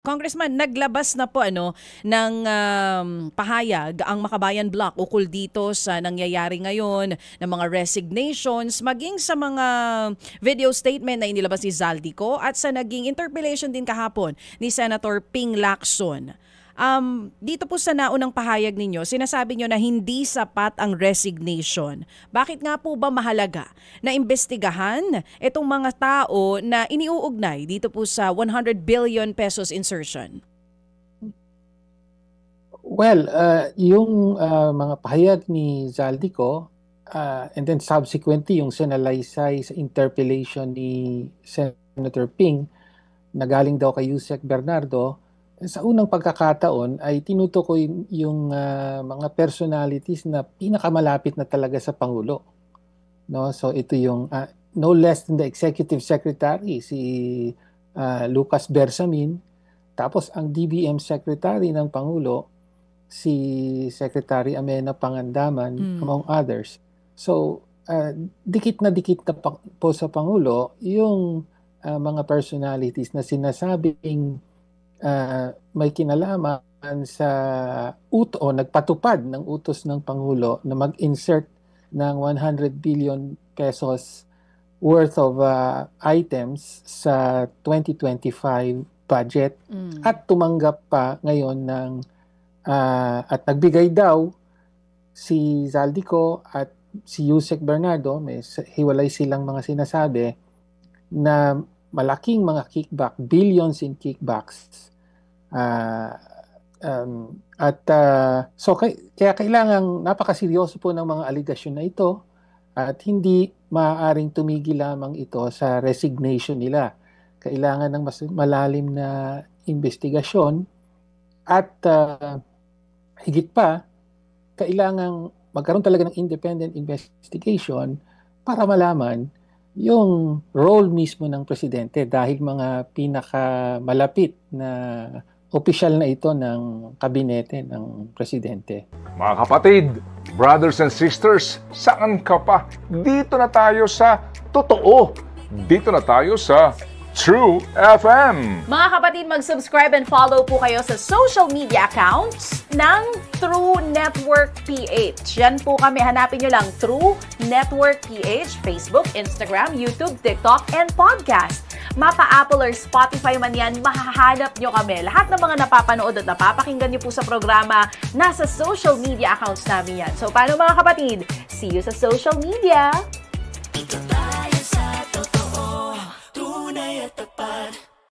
Congressman, naglabas na po ng pahayag ang Makabayan Bloc ukol dito sa nangyayari ngayon ng mga resignations, maging sa mga video statement na inilabas ni Zaldico at sa naging interpellation din kahapon ni Senator Ping Lacson. Dito po sa naunang pahayag ninyo, sinasabi nyo na hindi sapat ang resignation. Bakit nga po ba mahalaga na imbestigahan itong mga tao na iniuugnay dito po sa 100 billion pesos insertion? Well, yung mga pahayag ni Zaldico and then subsequently yung sinalaysay sa interpellation ni Senator Ping na galing daw kay Yusek Bernardo, sa unang pagkakataon ay tinutukoy yung mga personalities na pinakamalapit na talaga sa Pangulo. No? So ito yung no less than the Executive Secretary, si Lucas Bersamin. Tapos ang DBM Secretary ng Pangulo, si Secretary Amena Pangandaman, among others. So dikit na po sa Pangulo yung mga personalities na sinasabing may kinalaman sa nagpatupad ng utos ng Pangulo na mag-insert ng 100 billion pesos worth of items sa 2025 budget at tumanggap pa ngayon ng at nagbigay daw si Zaldico at si Yusek Bernardo, may hiwalay silang mga sinasabi na malaking mga kickback, billions in kickbacks. So kaya kailangan napakaseryoso po ng mga aligasyon na ito at hindi maaaring tumigil lamang ito sa resignation nila. Kailangan ng mas malalim na investigasyon at higit pa, kailangan magkaroon talaga ng independent investigation para malaman yung role mismo ng presidente dahil mga pinakamalapit na opisyal na ito ng kabinete ng presidente. Mga kapatid, brothers and sisters, saan ka pa? Dito na tayo sa totoo. Dito na tayo sa True FM. Mga kapatid, mag-subscribe and follow po kayo sa social media accounts ng True Network PH. Yan po kami. Hanapin nyo lang True Network PH, Facebook, Instagram, YouTube, TikTok, and podcast. Mapa Apple or Spotify man yan, mahahanap nyo kami. Lahat ng mga napapanood at napapakinggan nyo po sa programa, nasa social media accounts namin yan. So, paano mga kapatid? See you sa social media!